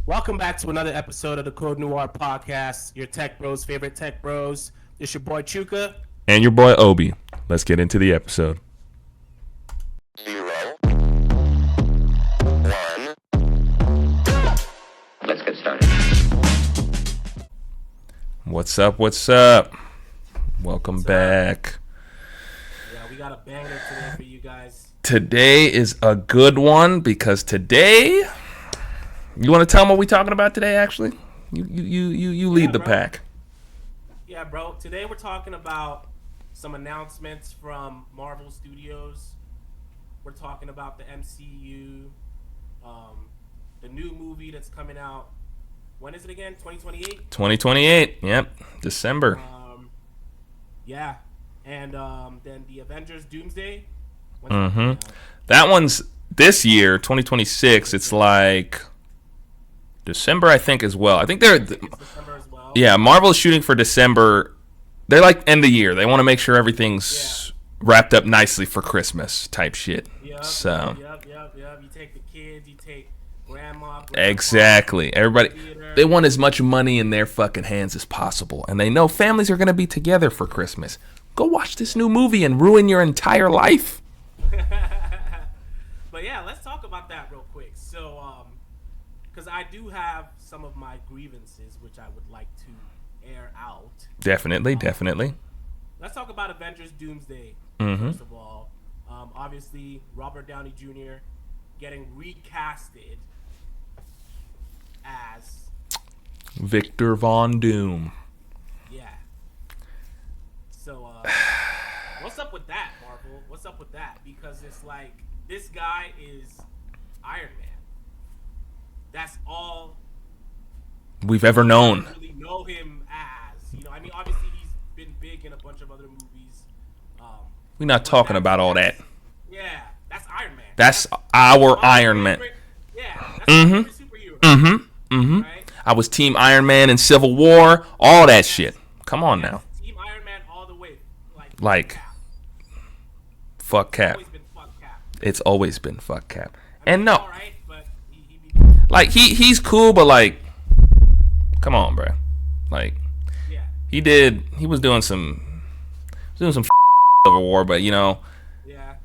Welcome back to another episode of the Code Noir podcast, your tech bros' favorite tech bros. It's your boy Chuka. And your boy Obi. Let's get into the episode. 0, 1. Let's get started. What's up? What's up? Welcome back. Yeah, we got a banger today for you guys. Today is a good one because today, you want to tell them what we're talking about today? Actually, you lead the pack. Yeah, bro. Today we're talking about some announcements from Marvel Studios. We're talking about the MCU, the new movie that's coming out. When is it again? 2028? 2028. Yep. December. Yeah. And then the Avengers Doomsday. That one's this year, 2026. It's like December, I think, as well. I think they're... December as well. Yeah, Marvel's shooting for December. They're like end of year. They want to make sure everything's wrapped up nicely for Christmas type shit. Yep. So... Yep. You take the kids, you take grandma. Exactly. Everybody, they want as much money in their fucking hands as possible. And they know families are going to be together for Christmas. Go watch this new movie and ruin your entire life. But yeah, let's talk about that real quick. So, because I do have some of my grievances, which I would like to air out. Definitely. Let's talk about Avengers Doomsday, first of all. Obviously, Robert Downey Jr. getting recasted as Victor Von Doom. Yeah. So, what's up with that, Marvel? What's up with that? Because it's like, this guy is Iron Man. That's all We've ever known. I really know him as. You know, I mean, obviously he's been big in a bunch of other movies. We're not talking about all that. Yeah, that's Iron Man. That's our Iron Man. Yeah, that's my favorite superhero. Right? I was Team Iron Man in Civil War. All that shit. Come on now. Team Iron Man all the way. Like, fuck Cap. Always been fuck Cap. It's always been fuck Cap. I mean, And no, all right, but he like he's cool, but like, come on, bro. Like, yeah. he was doing some Civil War, but you know, Yeah.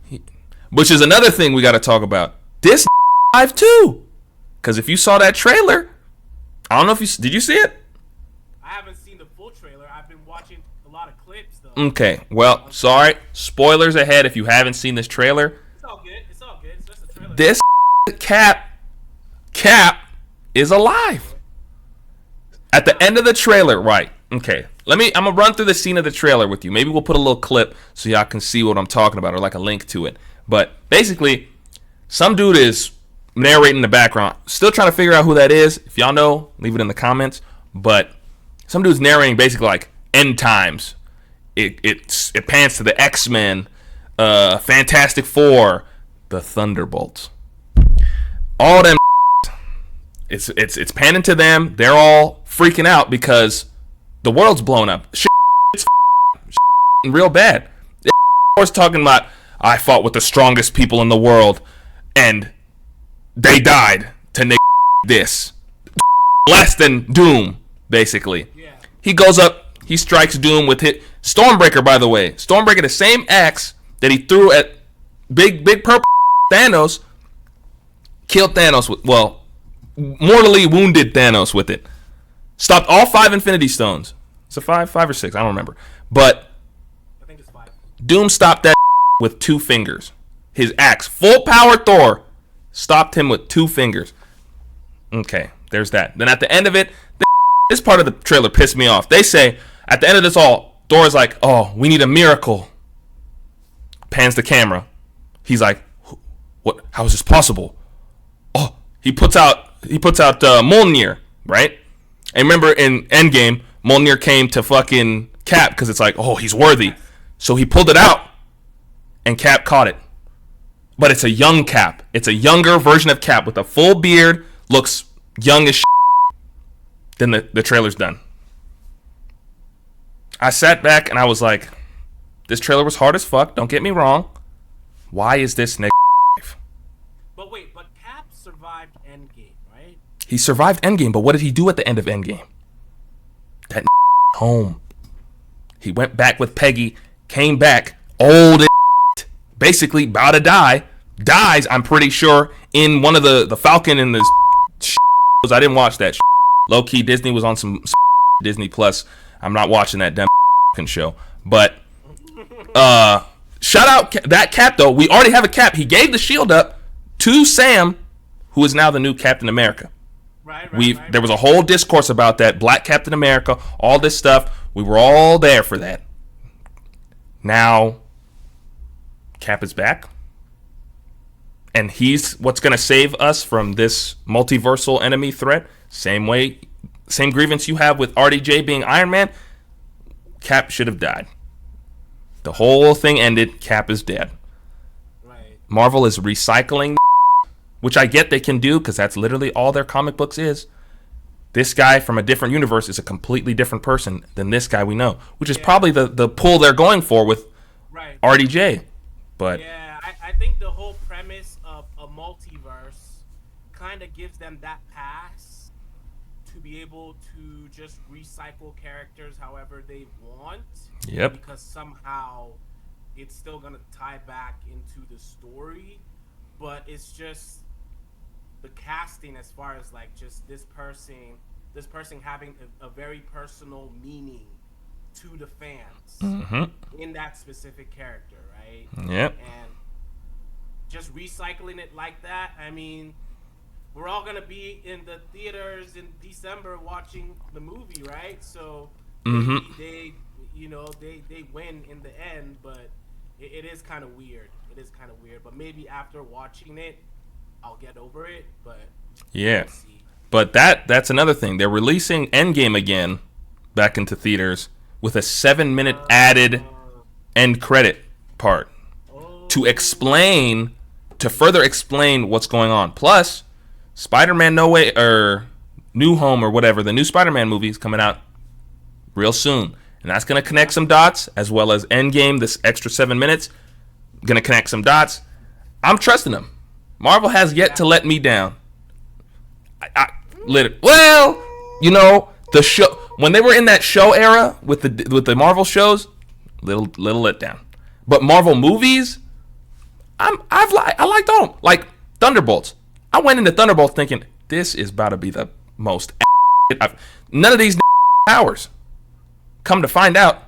which is another thing we got to talk about. This live too, because if you saw that trailer, I don't know if did you see it? I haven't seen the full trailer. I've been watching a lot of clips though. Okay, well, sorry, spoilers ahead if you haven't seen this trailer. It's all good. It's just a trailer. This Cap is alive. At the end of the trailer, right? Okay, I'm gonna run through the scene of the trailer with you. Maybe we'll put a little clip so y'all can see what I'm talking about, or like a link to it. But basically, some dude is narrating in the background. Still trying to figure out who that is. If y'all know, leave it in the comments. But some dude's narrating basically like end times. It pans to the X-Men, Fantastic Four, the Thunderbolts. All them. It's panning to them. They're all freaking out because the world's blown up. It's real bad. Was talking about, I fought with the strongest people in the world and they died to this. Less than Doom, basically. Yeah. He goes up, he strikes Doom with Stormbreaker, by the way. Stormbreaker, the same axe that he threw at big purple Thanos, killed Thanos with, well, mortally wounded Thanos with it. Stopped all 5 Infinity Stones. Is it 5 or 6? I don't remember. But I think it's 5. Doom stopped that with 2 fingers. His axe, full power Thor, stopped him with 2 fingers. Okay, there's that. Then at the end of it, this part of the trailer pissed me off. They say, at the end of this all, Thor's like, oh, we need a miracle. Pans the camera. He's like, what? How is this possible? Oh, he puts out Mjolnir, right? And remember in Endgame, Mjolnir came to fucking Cap because it's like, oh, he's worthy. So he pulled it out, and Cap caught it. But it's a young Cap. It's a younger version of Cap with a full beard, looks young as shit. Then the trailer's done. I sat back and I was like, this trailer was hard as fuck, don't get me wrong. Why is this nigga? But wait, but Cap survived Endgame, right? He survived Endgame, but what did he do at the end of Endgame? That home. He went back with Peggy, came back, old as basically about to die. Dies, I'm pretty sure, in one of the Falcon and the I didn't watch that. Low key, Disney was on some Disney Plus. I'm not watching that dumb show. But shout out that Cap though. We already have a Cap. He gave the shield up to Sam, who is now the new Captain America. Right. There was a whole discourse about that. Black Captain America, all this stuff. We were all there for that. Now, Cap is back. And he's what's going to save us from this multiversal enemy threat. Same grievance you have with RDJ being Iron Man. Cap should have died. The whole thing ended. Cap is dead. Right. Marvel is recycling, which I get they can do because that's literally all their comic books is. This guy from a different universe is a completely different person than this guy we know, which is probably the pull they're going for with RDJ. But yeah, I think the whole premise of a multiverse kind of gives them that pass to be able to just recycle characters however they want. Yep. Because somehow it's still going to tie back into the story, but it's just the casting as far as like just this person having a very personal meaning to the fans in that specific character, right? Yep. And just recycling it like that, I mean, we're all gonna be in the theaters in December watching the movie, right? So they win in the end, but it is kind of weird. But maybe after watching it, I'll get over it. But yeah, but that's another thing. They're releasing Endgame again back into theaters with a 7-minute added end credit part to further explain what's going on. Plus, Spider-Man New Home or whatever, the new Spider-Man movie is coming out real soon. And that's going to connect some dots, as well as Endgame, this extra 7 minutes. Going to connect some dots. I'm trusting them. Marvel has yet to let me down. Well, you know, the show when they were in that show era with the Marvel shows, little letdown. But Marvel movies, I liked them. Like Thunderbolts. I went into Thunderbolts thinking this is about to be the most. None of these powers. Come to find out,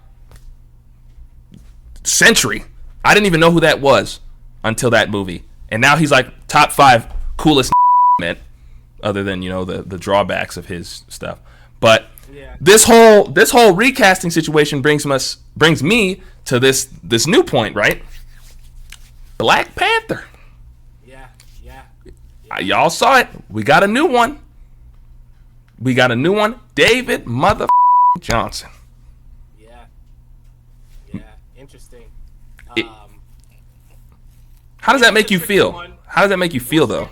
Sentry. I didn't even know who that was until that movie, and now he's like top 5 coolest man, other than the drawbacks of his stuff. But this whole recasting situation brings me to this new point, right? Black Panther. Yeah. Y'all saw it. We got a new one. David Mother Johnson. Yeah. Interesting. How does that make you feel? How does that make you feel though?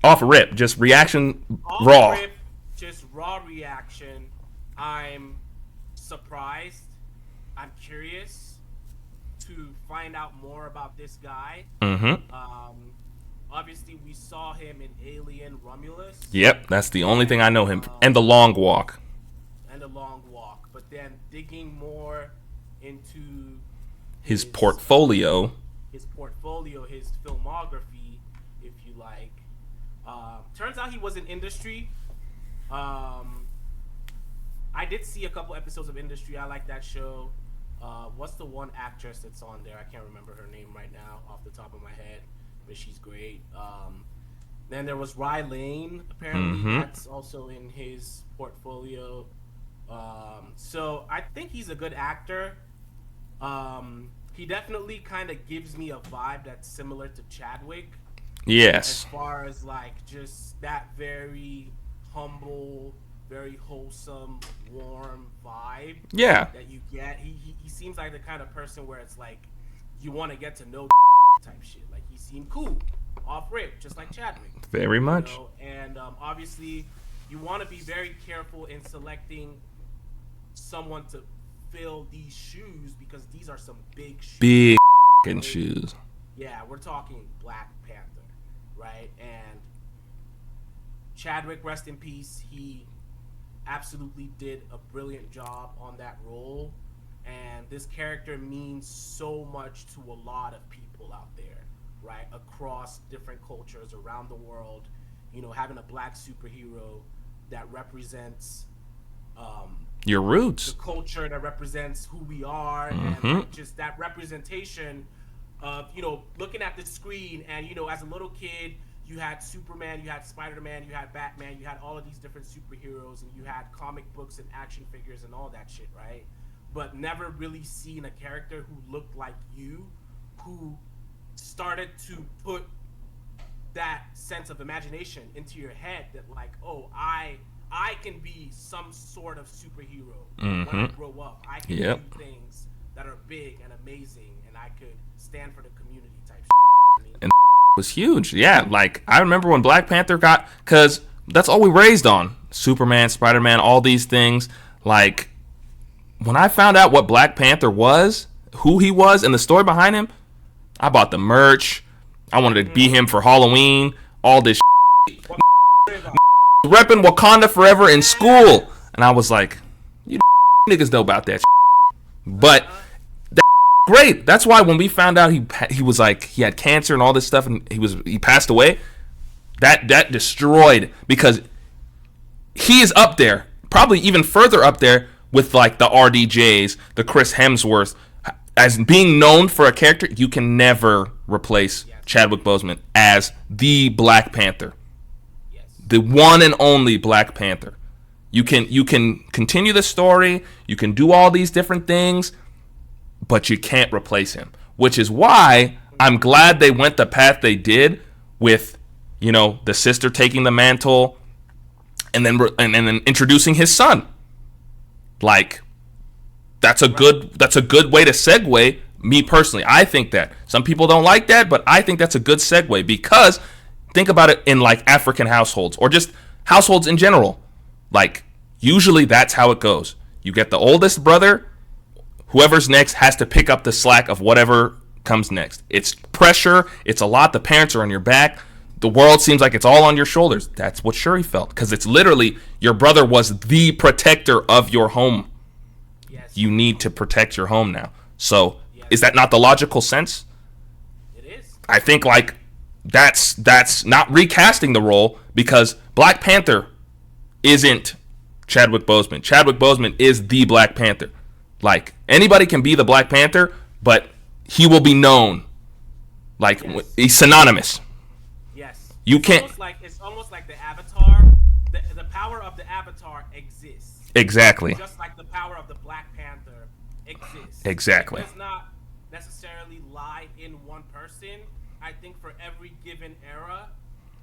Off rip, just reaction, raw. Rip, just raw reaction. I'm surprised. I'm curious to find out more about this guy. Obviously, we saw him in Alien Romulus. Yep, that's the only thing I know him. And The Long Walk. But then digging more into his portfolio, his filmography, if you like. Turns out he was in Industry. I did see a couple episodes of Industry. I like that show. What's the one actress that's on there? I can't remember her name right now off the top of my head, but she's great. Then there was Rye Lane. Apparently, that's also in his portfolio. So I think he's a good actor. He definitely kind of gives me a vibe that's similar to Chadwick. Yes. As far as like just that very humble, very wholesome, warm vibe. Yeah. That you get. He seems like the kind of person where it's like you want to get to know type shit. Like he seemed cool off rip, just like Chadwick. Very much. And obviously, you want to be very careful in selecting someone to fill these shoes because these are some big shoes. Big shoes. Yeah, we're talking Black Panther, right? And Chadwick, rest in peace. He absolutely did a brilliant job on that role, and this character means so much to a lot of people out there, right? Across different cultures around the world. You know, having a black superhero that represents your roots, the culture, that represents who we are, Mm-hmm. and like, just that representation of, you know, looking at the screen. And, you know, as a little kid, you had Superman, you had Spider-Man, you had Batman, you had all of these different superheroes, and you had comic books and action figures and all that shit, right? But never really seen a character who looked like you, who started to put that sense of imagination into your head that, like, oh, I can be some sort of superhero when I grow up. I can Yep. do things that are big and amazing, and I could stand for the community type shit. I mean, And was huge. Yeah, like I remember when Black Panther got, because that's all we raised on. Superman, Spider-Man, all these things. Like when I found out what Black Panther was, who he was, and the story behind him, I bought the merch. I wanted to be him for Halloween. All this repping Wakanda forever in school, and I was like, you niggas know about that. But great. That's why when we found out he was like he had cancer and all this stuff, and he passed away, that destroyed, because he is up there, probably even further up there with like the RDJs, the Chris Hemsworth, as being known for a character. You can never replace Chadwick Boseman as the Black Panther, the one and only Black Panther. You can continue the story, you can do all these different things, but you can't replace him, which is why I'm glad they went the path they did with, you know, the sister taking the mantle and then introducing his son. Like that's a good way to segue. Me personally, I think that some people don't like that, but I think that's a good segue, because think about it in like African households or just households in general. Like usually that's how it goes. You get the oldest brother, whoever's next has to pick up the slack of whatever comes next. It's pressure. It's a lot. The parents are on your back. The world seems like it's all on your shoulders. That's what Shuri felt, because it's literally your brother was the protector of your home. yes, You need to protect your home now. So is that not the logical sense? it is. I think like that's not recasting the role, because Black Panther isn't Chadwick Boseman. Chadwick Boseman is the Black Panther. Like anybody can be the Black Panther, but he will be known. Like he's synonymous. Yes. You can't. It's almost like the Avatar. The power of the Avatar exists. Exactly. Just like the power of the Black Panther exists. Exactly. It does not necessarily lie in one person. I think for every given era,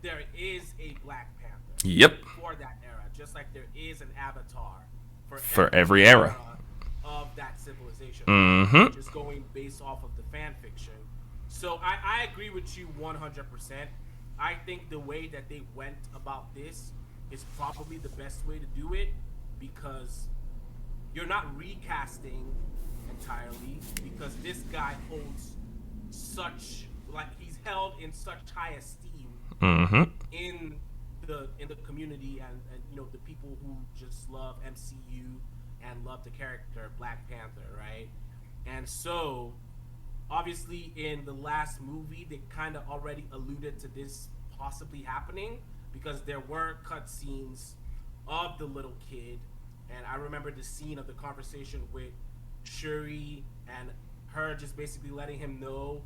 there is a Black Panther. Yep. For that era, just like there is an Avatar For every era of that civilization. Mm-hmm. Just going based off of the fan fiction. So I agree with you 100%. I think the way that they went about this is probably the best way to do it, because you're not recasting entirely, because this guy holds such, like, he's held in such high esteem Mm-hmm. in the community, and you know, the people who just love MCU and love the character Black Panther, right? And so obviously in the last movie they kind of already alluded to this possibly happening, because there were cutscenes of the little kid, and I remember the scene of the conversation with Shuri and her just basically letting him know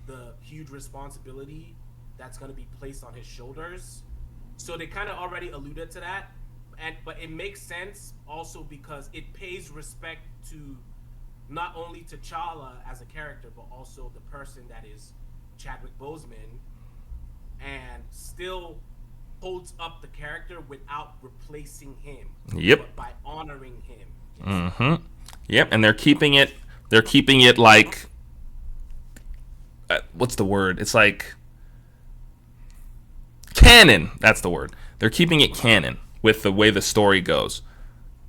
the huge responsibility that's going to be placed on his shoulders. So they kind of already alluded to that, but it makes sense also because it pays respect to not only T'Challa as a character, but also the person that is Chadwick Boseman, and still holds up the character without replacing him. Yep. But by honoring him. Yes. Mm-hmm. Yep. And they're keeping it like, what's the word? It's like canon. That's the word. They're keeping it canon with the way the story goes.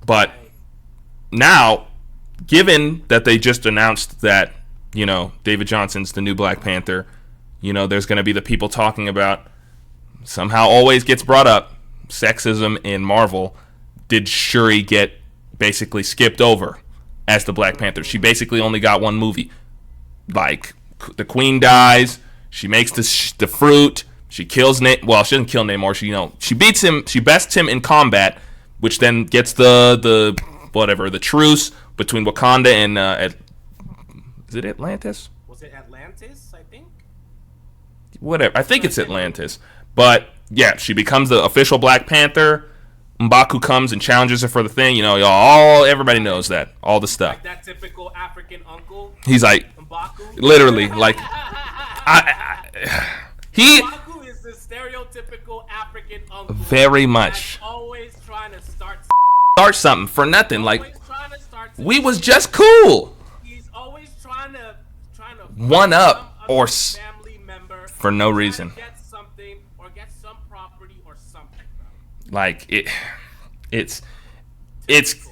But now, given that they just announced that, you know, David Johnson's the new Black Panther, you know, there's going to be the people talking about, somehow always gets brought up, sexism in Marvel did Shuri get basically skipped over as the Black Panther. She basically only got one movie. Like, the Queen dies, she makes the fruit, she kills well, she doesn't kill Namor, she beats him, she bests him in combat, which then gets the truce between Wakanda and is it Atlantis? Was it Atlantis, I think? Whatever. I think it's Atlantis. But yeah, she becomes the official Black Panther. M'Baku comes and challenges her for the thing. Everybody knows that. All the stuff. Like that typical African uncle. He's like, M'Baku. literally, like, M'Baku is the stereotypical African uncle. Very much. Always trying to start something for nothing. Like, we was shit. just cool. He's always trying to One up or family member for no reason. Get something or get some property or something, bro. Like it's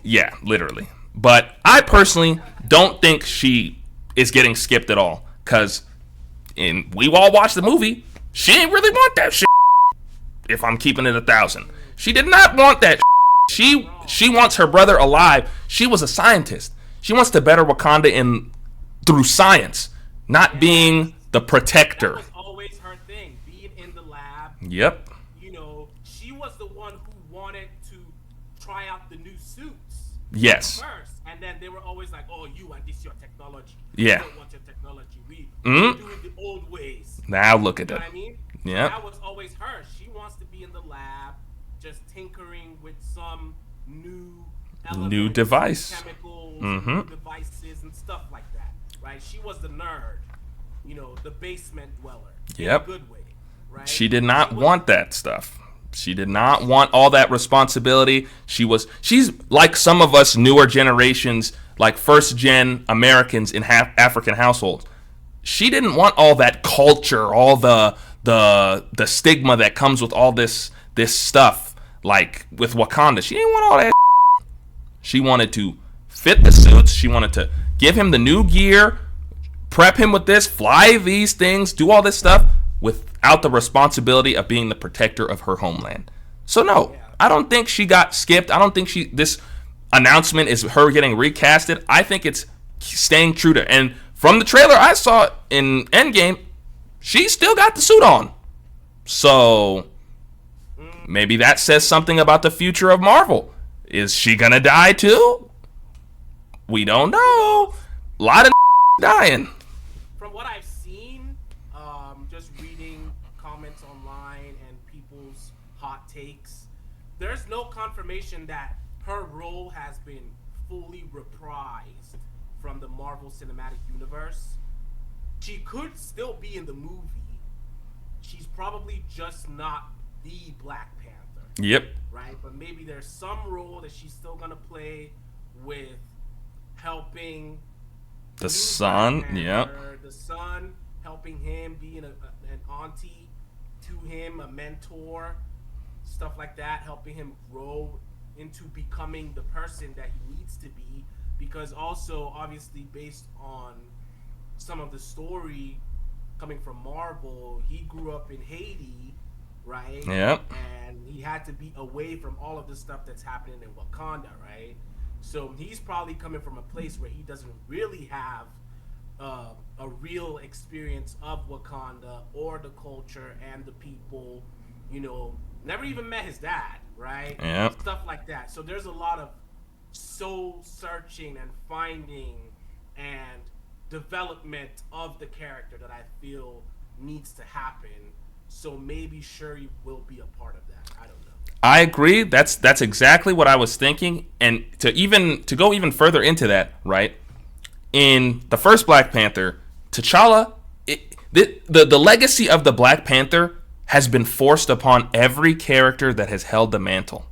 yeah, literally. But I personally don't think she is getting skipped at all, cause we all watched the movie. She didn't really want that shit. If I'm keeping it 1,000, she did not want that shit. She wants her brother alive. She was a scientist. She wants to better Wakanda through science, not being the protector. That was always her thing, being in the lab. Yep. She was the one who wanted to try out the new suits. Yes. First, and then they were always like, "Oh, this your technology. Yeah. We don't want your technology. We're doing the old ways." Now look at You know that. what I mean? Yeah. That was always her. She wants to be in the lab, just tinkering with some new elements, device. chemicals, new devices, and stuff like that. Right? She was the nerd, the basement dweller. Yep. In a good way, right? She did not want that stuff. She did not want all that responsibility. She's like some of us newer generations, like first gen Americans in African households. She didn't want all that culture, all the stigma that comes with all this stuff, like with Wakanda. She didn't want all that. She wanted to fit the suits. She wanted to give him the new gear, prep him with this, fly these things, do all this stuff without the responsibility of being the protector of her homeland. So no, I don't think she got skipped. I don't think this announcement is her getting recasted. I think it's staying true to, and from the trailer I saw in Endgame, she still got the suit on. So maybe that says something about the future of Marvel. Is she gonna die too? We don't know. A lot of dying. From what I've seen, just reading comments online and people's hot takes, there's no confirmation that her role has been fully reprised from the Marvel Cinematic Universe. She could still be in the movie. She's probably just not the Black Panther. Yep. Right? But maybe there's some role that she's still gonna play with helping The son, yeah. The son, helping him, being an auntie to him, a mentor, stuff like that, helping him grow into becoming the person that he needs to be. Because also, obviously, based on some of the story coming from Marvel, he grew up in Haiti, right? Yep. And he had to be away from all of the stuff that's happening in Wakanda, right? So he's probably coming from a place where he doesn't really have a real experience of Wakanda or the culture and the people, never even met his dad, right? Yeah. Stuff like that. So there's a lot of soul searching and finding and development of the character that I feel needs to happen. So maybe Shuri will be a part of that. I don't know. I agree. That's exactly what I was thinking. And to go even further into that, right? In the first Black Panther, T'Challa, the legacy of the Black Panther has been forced upon every character that has held the mantle.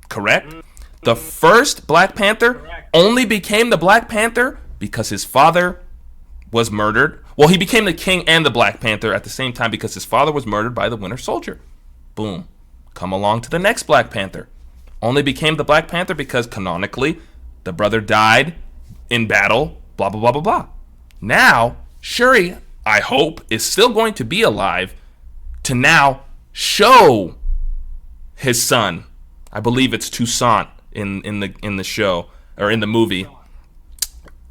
Correct? The first Black Panther only became the Black Panther because his father was murdered. Well, he became the king and the Black Panther at the same time because his father was murdered by the Winter Soldier. Boom. Come along to the next Black Panther. Only became the Black Panther because canonically the brother died in battle, blah, blah, blah, blah, blah. Now, Shuri, I hope, is still going to be alive to now show his son I believe it's Toussaint in the show or in the movie,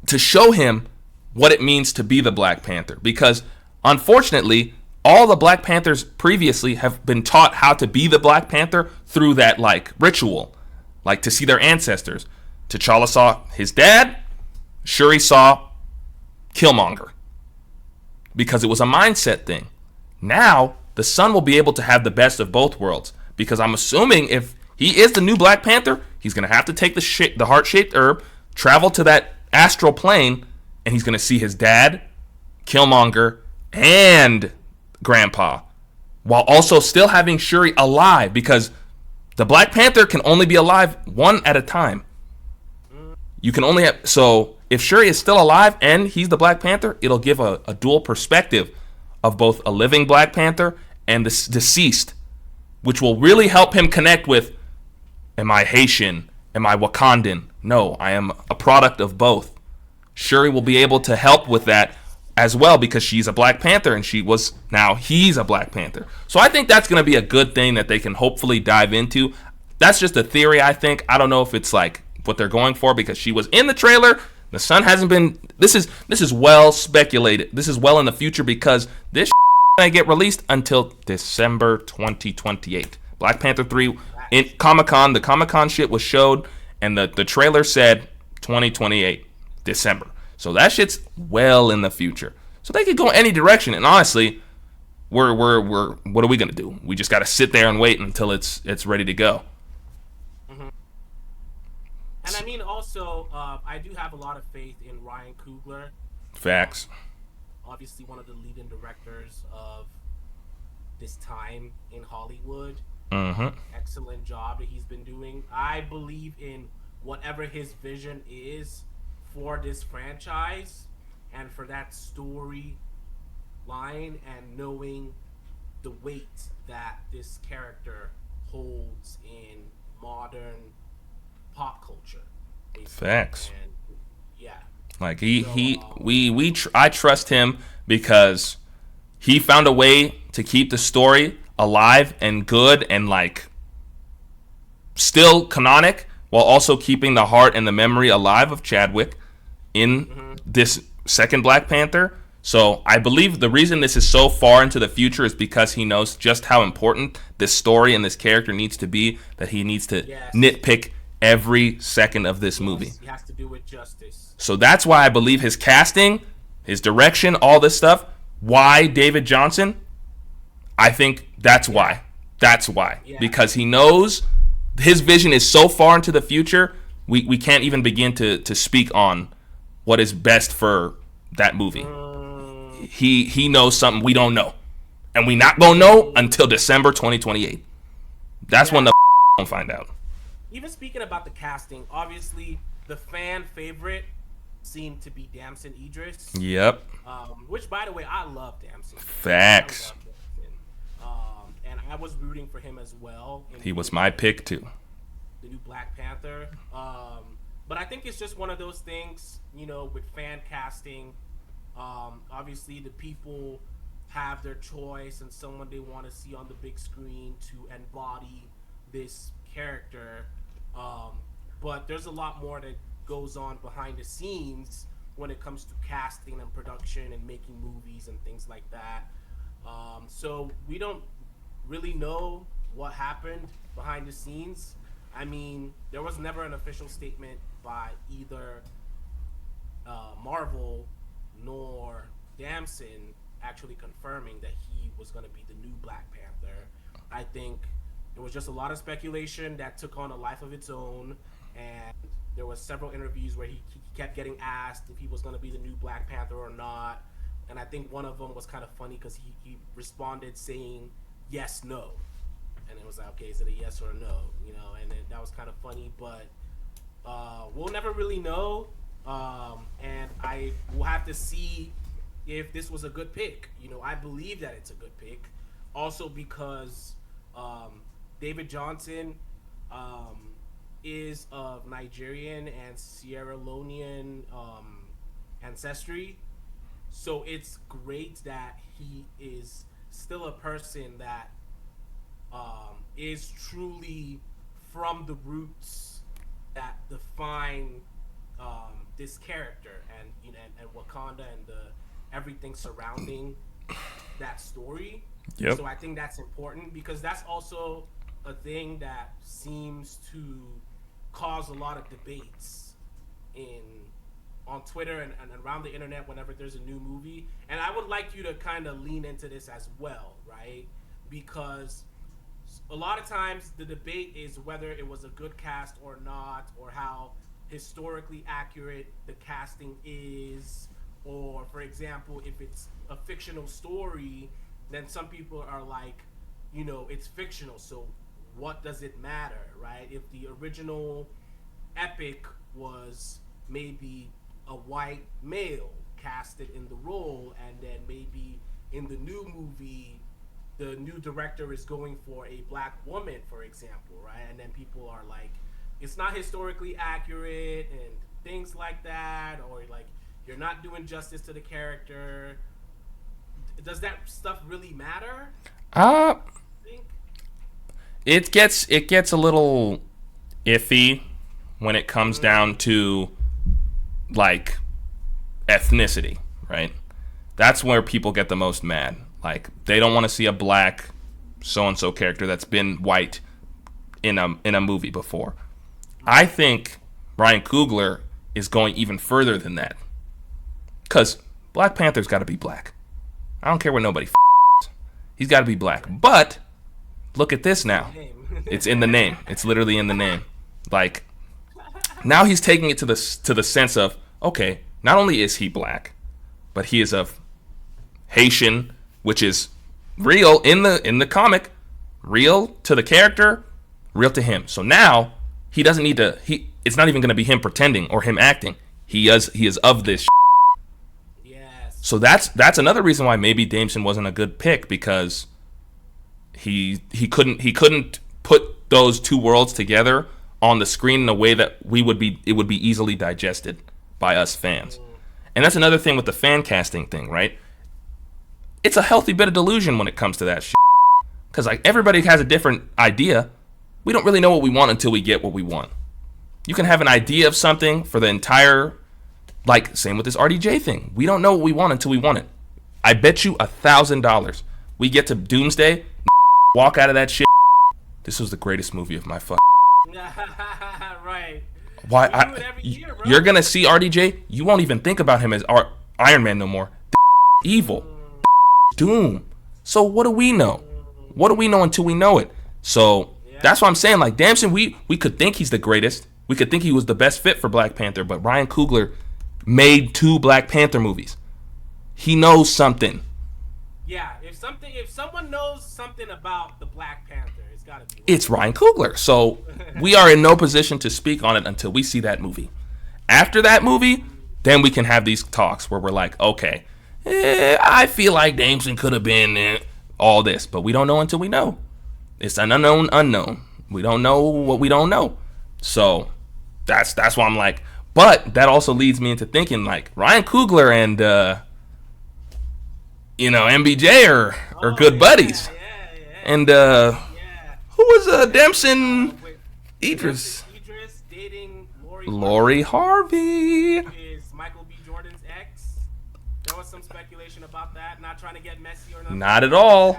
to show him what it means to be the Black Panther. Because unfortunately, all the Black Panthers previously have been taught how to be the Black Panther through that like ritual, like to see their ancestors. T'Challa saw his dad, Shuri saw Killmonger, because it was a mindset thing. Now the son will be able to have the best of both worlds, because I'm assuming if he is the new Black Panther, he's going to have to take the heart-shaped herb, travel to that astral plane, and he's going to see his dad, Killmonger, and Grandpa, while also still having Shuri alive, because the Black Panther can only be alive one at a time. You can only have... So if Shuri is still alive and he's the Black Panther, it'll give a dual perspective of both a living Black Panther and the deceased, which will really help him connect with, am I Haitian? Am I Wakandan? No, I am a product of both. Shuri will be able to help with that as well, because she's a Black Panther and now he's a Black Panther. So I think that's going to be a good thing that they can hopefully dive into. That's just a theory, I think. I don't know if it's like what they're going for, because she was in the trailer. The son hasn't been... This is well speculated. This is well in the future, because this going to get released until December 2028. Black Panther 3 in Comic-Con. The Comic-Con shit was showed, and the trailer said 2028, December. So that shit's well in the future. So they could go any direction. And honestly, we're what are we gonna do? We just gotta sit there and wait until it's ready to go. Mm-hmm. And I mean, also, I do have a lot of faith in Ryan Coogler. Facts. Obviously, one of the leading directors of this time in Hollywood. Mm-hmm. Excellent job that he's been doing. I believe in whatever his vision is for this franchise and for that story line, and knowing the weight that this character holds in modern pop culture. Basically. Facts. And yeah. Like I trust him, because he found a way to keep the story alive and good and like still canonic, while also keeping the heart and the memory alive of Chadwick in this second Black Panther. So I believe the reason this is so far into the future is because he knows just how important this story and this character needs to be, that he needs to nitpick every second of this movie. He has to do it justice. So that's why I believe his casting, his direction, all this stuff. Why David Johnson? I think that's why. That's why. Yeah. Because he knows his vision is so far into the future, we can't even begin to speak on what is best for that movie. He knows something we don't know. And we not going to know until December 2028. That's when the gonna find out. Even speaking about the casting, obviously the fan favorite seemed to be Damson Idris. Yep. Which, by the way, I love Damson. Facts. And I was rooting for him as well. He was my pick too. The new Black Panther. But I think it's just one of those things, with fan casting. Obviously, the people have their choice and someone they want to see on the big screen to embody this character. But there's a lot more that goes on behind the scenes when it comes to casting and production and making movies and things like that. So we don't really know what happened behind the scenes. I mean, there was never an official statement by either Marvel nor Damson actually confirming that he was going to be the new Black Panther. I think it was just a lot of speculation that took on a life of its own, and there was several interviews where he kept getting asked if he was going to be the new Black Panther or not, and I think one of them was kind of funny because he responded saying yes, no, and it was like, okay, is it a yes or a no, and then that was kind of funny, but we'll never really know, and I will have to see if this was a good pick. I believe that it's a good pick, also because David Johnson is of Nigerian and Sierra Leonean ancestry, so it's great that he is still a person that is truly from the roots that define this character and and Wakanda and the everything surrounding that story. Yep. So I think that's important because that's also a thing that seems to cause a lot of debates in on Twitter and around the internet whenever there's a new movie. And I would like you to kind of lean into this as well, right? Because a lot of times the debate is whether it was a good cast or not, or how historically accurate the casting is, or for example, if it's a fictional story, then some people are like, it's fictional, so what does it matter, right? If the original epic was maybe a white male casted in the role, and then maybe in the new movie the new director is going for a black woman, for example, right? And then people are like, it's not historically accurate and things like that, or like you're not doing justice to the character. Does that stuff really matter? Uh, I think. it gets a little iffy when it comes down to like ethnicity, right? That's where people get the most mad. Like they don't want to see a black so and so character that's been white in a movie before. I think Ryan Coogler is going even further than that, because Black Panther's got to be black. I don't care what nobody he's got to be black. But look at this now. It's in the name. It's literally in the name. Like now he's taking it to the sense of, okay, not only is he black, but he is of Haitian, which is real in the comic, real to the character, real to him. So now he doesn't need to. It's not even going to be him pretending or him acting. He is of this. Yes. So that's another reason why maybe Jameson wasn't a good pick, because he couldn't put those two worlds together on the screen in a way that it would be easily digested by us fans. And that's another thing with the fan casting thing, right? It's a healthy bit of delusion when it comes to that shit. Because like everybody has a different idea. We don't really know what we want until we get what we want. You can have an idea of something for the entire, like same with this RDJ thing. We don't know what we want until we want it. I bet you $1,000 we get to Doomsday, walk out of that shit. This was the greatest movie of my fuck. Right. Why? We do it every year, bro. You're gonna see RDJ. You won't even think about him as Iron Man no more. Evil. Doom. So what do we know? What do we know until we know it? So that's what I'm saying. Like Damson, we could think he's the greatest. We could think he was the best fit for Black Panther, but Ryan Coogler made 2 Black Panther movies. He knows something. Yeah, if someone knows something about the Black Panther, it's gotta be. It's Ryan Coogler. So we are in no position to speak on it until we see that movie. After that movie, then we can have these talks where we're like, okay, I feel like Damson could have been all this, but we don't know until we know. It's an unknown. We don't know what we don't know. So that's why I'm like, but that also leads me into thinking like Ryan Coogler and MBJ are good buddies. Yeah. And who was Damson? Idris dating Lori Harvey. Is Michael B. Jordan's ex. There was some speculation about that. Not trying to get messy or nothing. Not at all.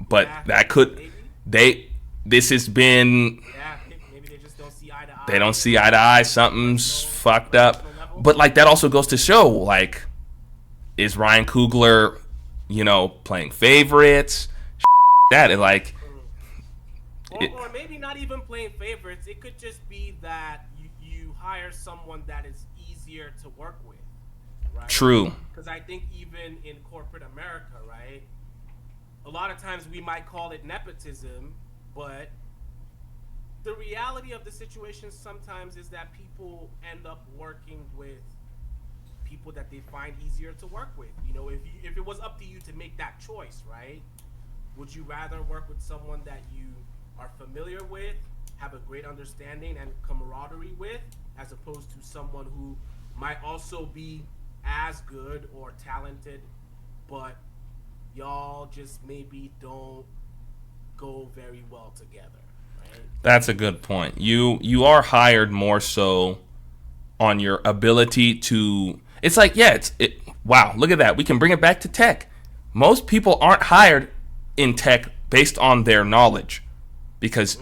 But Yeah, that could this has been, Yeah, maybe they just don't see eye to eye. they don't see eye to eye, something's fucked up. But like that also goes to show, like, is Ryan Coogler, playing favorites? That is like Or maybe not even playing favorites. It could just be that you hire someone that is easier to work with, right? True. Because I think even in corporate America, right, a lot of times we might call it nepotism, but the reality of the situation sometimes is that people end up working with people that they find easier to work with. If it was up to you to make that choice, right? Would you rather work with someone that you are familiar with, have a great understanding and camaraderie with, as opposed to someone who might also be as good or talented, but y'all just maybe don't go very well together, right? That's a good point. You are hired more so on your ability to. It's like, yeah, wow, look at that. We can bring it back to tech. Most people aren't hired in tech based on their knowledge because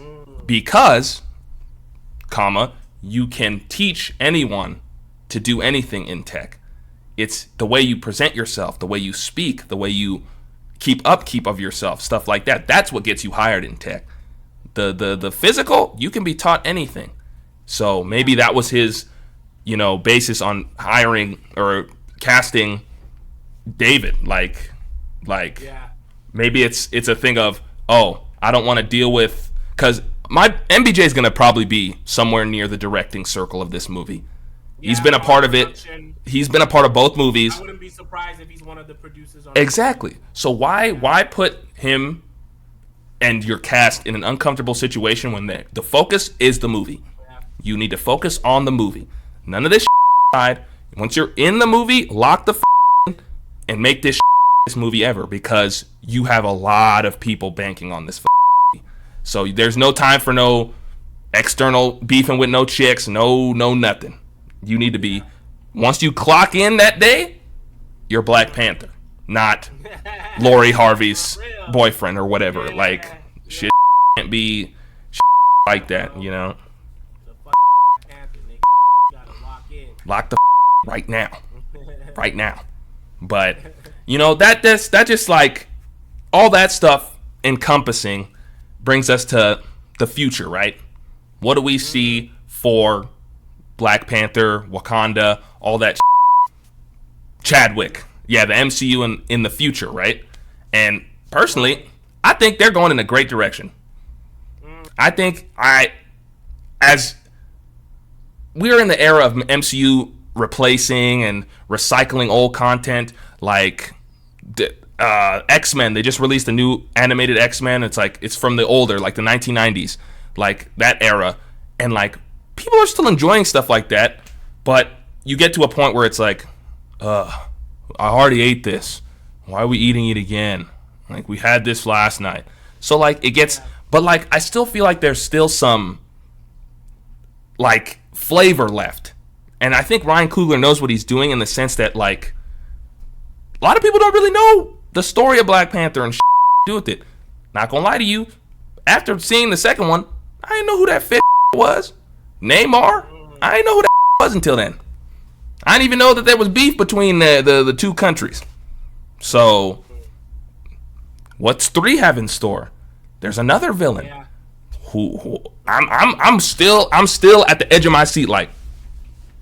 comma, you can teach anyone to do anything in tech. It's the way you present yourself, the way you speak, the way you keep upkeep of yourself, stuff like that. That's what gets you hired in tech. The physical, you can be taught anything. So maybe that was his, basis on hiring or casting David. Like maybe it's a thing of, oh, I don't want to deal with, because my MBJ is gonna probably be somewhere near the directing circle of this movie. He's been a part of it. He's been a part of both movies. I wouldn't be surprised if he's one of the producers on Exactly. So why put him and your cast in an uncomfortable situation when the focus is the movie? Yeah. You need to focus on the movie. None of this side. Once you're in the movie, lock the in and make this movie ever, because you have a lot of people banking on this movie. So there's no time for no external beefing with no chicks, no nothing. You need to be, once you clock in that day, you're Black Panther, not Lori Harvey's boyfriend or whatever. Yeah. Like, shit can't be like that, The Panther, nigga. You gotta lock in. Lock the right now. Right now. But, that just like, all that stuff encompassing brings us to the future, right? What do we see for Black Panther, Wakanda, all that Chadwick. Yeah, the MCU in the future, right? And personally, I think they're going in a great direction. I think as we're in the era of MCU replacing and recycling old content, like X-Men, they just released a new animated X-Men. It's from the older, like the 1990s, like that era. And like, people are still enjoying stuff like that, but you get to a point where it's like, I already ate this. Why are we eating it again? Like, we had this last night. So like, it gets, but like, I still feel like there's still some like flavor left. And I think Ryan Coogler knows what he's doing, in the sense that like, a lot of people don't really know the story of Black Panther and do with it. Not gonna lie to you, after seeing the second one, I didn't know who that was. Neymar? I didn't know who that was until then. I didn't even know that there was beef between the two countries. So, what's 3 have in store? There's another villain. Yeah. Who I'm still at the edge of my seat, like,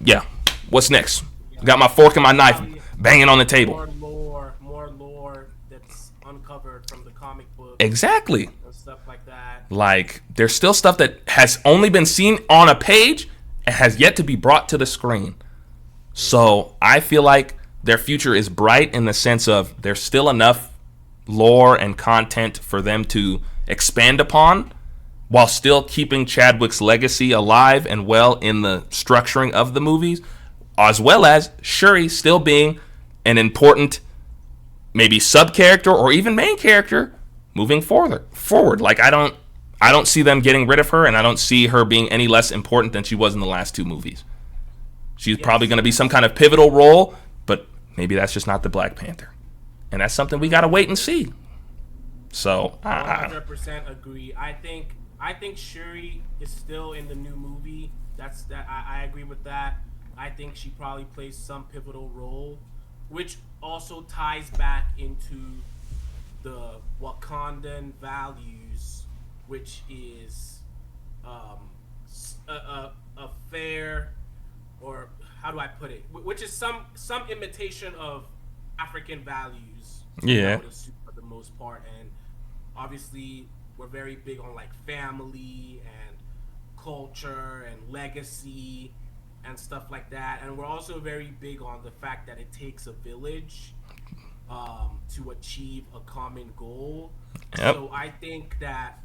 yeah, what's next? Got my fork and my knife banging on the table. More lore that's uncovered from the comic book. Exactly. And stuff like that. Like, there's still stuff that has only been seen on a page and has yet to be brought to the screen. So I feel like their future is bright, in the sense of there's still enough lore and content for them to expand upon, while still keeping Chadwick's legacy alive and well in the structuring of the movies, as well as Shuri still being an important, maybe sub-character or even main character moving forward. Like, I don't see them getting rid of her, and I don't see her being any less important than she was in the last 2 movies. She's probably going to be some kind of pivotal role, but maybe that's just not the Black Panther. And that's something we got to wait and see. So, 100% agree. I think Shuri is still in the new movie. I agree with that. I think she probably plays some pivotal role, which also ties back into the Wakandan values, which is a fair, or how do I put it? Which is some imitation of African values. Yeah. I would assume, for the most part, and obviously we're very big on like family and culture and legacy and stuff like that, and we're also very big on the fact that it takes a village to achieve a common goal. Yep. So I think that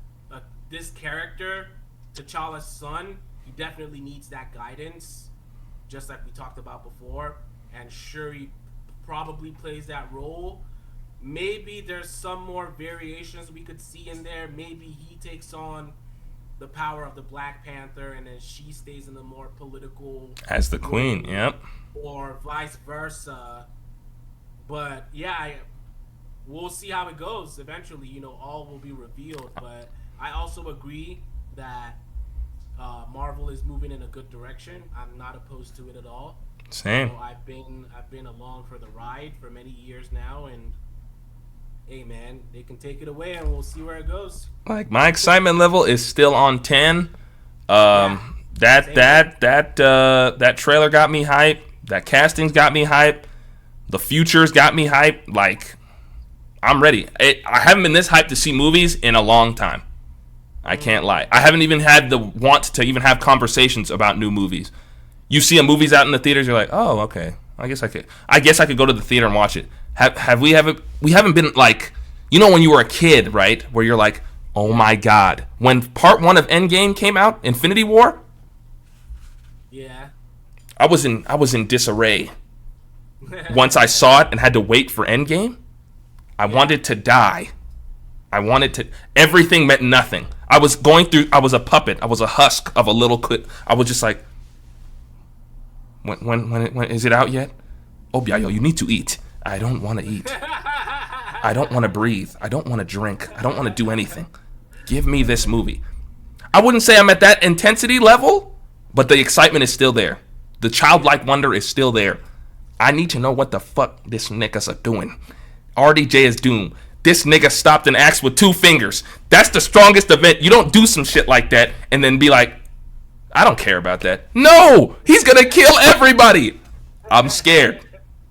this character, T'Challa's son, he definitely needs that guidance, just like we talked about before, and Shuri probably plays that role. Maybe there's some more variations we could see in there. Maybe he takes on the power of the Black Panther, and then she stays in the more political As the queen, role, yep. or vice versa. But yeah, we'll see how it goes. Eventually, all will be revealed. But I also agree that Marvel is moving in a good direction. I'm not opposed to it at all. Same. I've been along for the ride for many years now, and hey, man, they can take it away, and we'll see where it goes. Like, my excitement level is still on 10. Same That trailer got me hype. That casting's got me hype. The future's got me hype. Like, I'm ready. I haven't been this hyped to see movies in a long time. I can't lie. I haven't even had the want to even have conversations about new movies. You see a movie's out in the theaters, you're like, oh, okay. I guess I could go to the theater and watch it. We haven't been like, when you were a kid, right? Where you're like, oh my God. When part 1 of Endgame came out, Infinity War, Yeah. I was in disarray. Once I saw it and had to wait for Endgame, I wanted to die. Everything meant nothing. I was a puppet. I was a husk of a little kid. I was just like, when is it out yet? Oh, Biayo, you need to eat. I don't want to eat. I don't want to breathe. I don't want to drink. I don't want to do anything. Give me this movie. I wouldn't say I'm at that intensity level, but the excitement is still there. The childlike wonder is still there. I need to know what the fuck this niggas are doing. RDJ is Doom. This nigga stopped an axe with 2 fingers. That's the strongest event. You don't do some shit like that and then be like, I don't care about that. No! He's gonna kill everybody! I'm scared.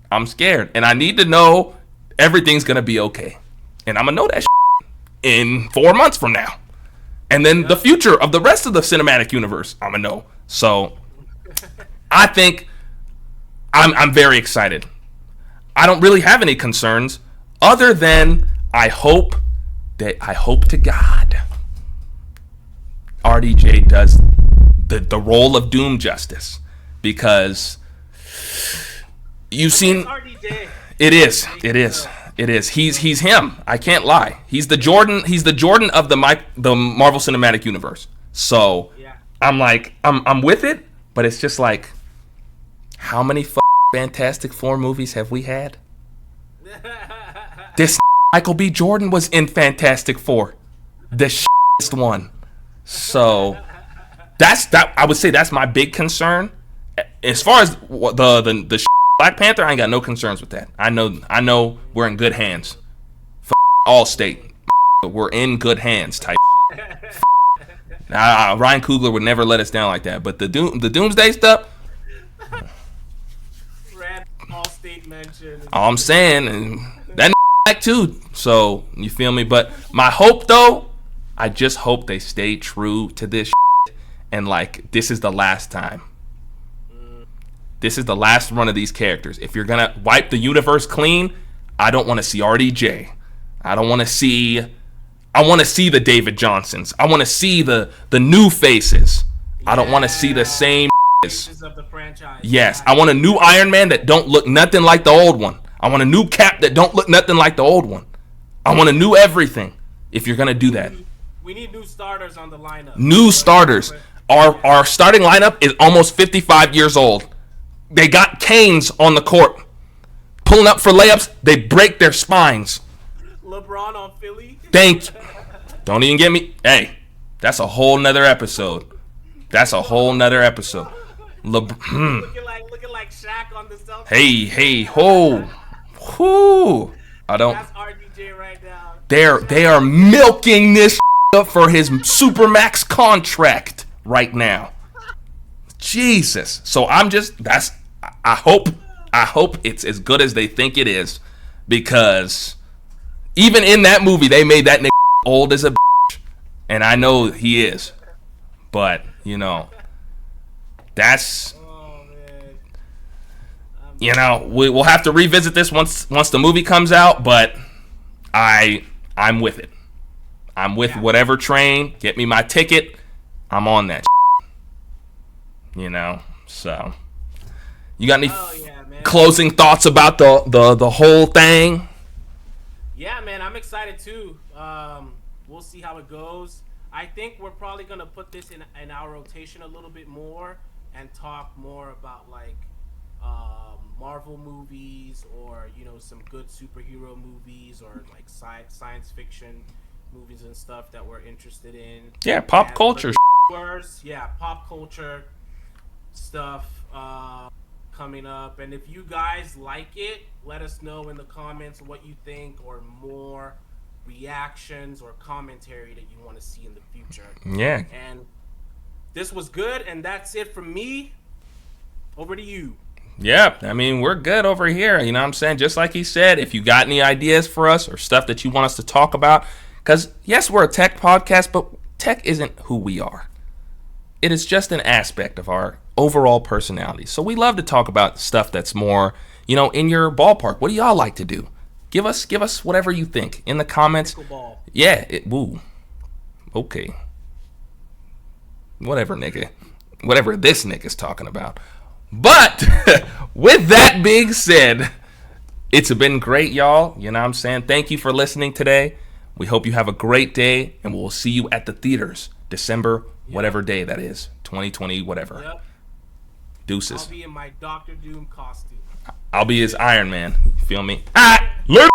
And I need to know everything's gonna be okay. And I'm gonna know that shit in 4 months from now. And then the future of the rest of the cinematic universe, I'm gonna know. So, I think I'm very excited. I don't really have any concerns other than I hope to God RDJ does the role of Doom justice, because you've seen RDJ. It is. He's him. I can't lie. He's the Jordan of the Marvel Cinematic Universe. So Yeah. I'm like, I'm with it, but it's just like, how many Fantastic Four movies have we had? This Michael B. Jordan was in Fantastic Four, the one. So I would say that's my big concern. As far as the Black Panther, I ain't got no concerns with that. I know we're in good hands. Allstate, we're in good hands type. Ryan Coogler would never let us down like that. But the Doomsday stuff, Allstate mention. all I'm saying, and that black too. So you feel me? But my hope though, I just hope they stay true to this and like this is the last time. This is the last run of these characters. If you're gonna wipe the universe clean, I don't want to see RDJ. I want to see the David Johnsons. I want to see the new faces. I don't want to see the same Faces of the franchise. Yes, I want a new Iron Man that don't look nothing like the old one. I want a new Cap that don't look nothing like the old one. I want a new everything. If you're gonna do that, We need new starters on the lineup. new starters. Our starting lineup is almost 55 years old. They got canes on the court, pulling up for layups. They break their spines. LeBron on Philly. Thank you. Don't even get me. Hey, that's a whole nother episode. Looking like Shaq on the Celtics. Hey, ho. I don't. That's RDJ right now. They are milking this up for his Supermax contract right now. Jesus. So I hope it's as good as they think it is, because even in that movie they made that nigga old as a bitch, and I know he is, but that's we'll have to revisit this once the movie comes out, but I'm with it. I'm with whatever train. Get me my ticket. I'm on that. So you got any closing thoughts about the whole thing? Yeah, man, I'm excited too. We'll see how it goes. I think we're probably gonna put this in our rotation a little bit more and talk more about like Marvel movies, or some good superhero movies, or like science fiction movies and stuff that we're interested in. Yeah, pop And culture. yeah, pop culture stuff coming up. And if you guys like it, let us know in the comments what you think, or more reactions or commentary that you want to see in the future. Yeah. And this was good, and that's it from me. Over to you. Yeah, I mean, we're good over here. You know what I'm saying? Just like he said, if you got any ideas for us or stuff that you want us to talk about, because yes, we're a tech podcast, but tech isn't who we are. It is just an aspect of our overall personality. So we love to talk about stuff that's more, in your ballpark. What do y'all like to do? Give us whatever you think in the comments. Pickleball. Yeah, woo. Okay. Whatever, nigga. Whatever this nigga's talking about. But with that being said, it's been great, y'all. You know what I'm saying? Thank you for listening today. We hope you have a great day, and we'll see you at the theaters December, whatever day that is, 2020, whatever. Yep. Deuces. I'll be in my Doctor Doom costume. I'll be his Iron Man. You feel me? All right. Later.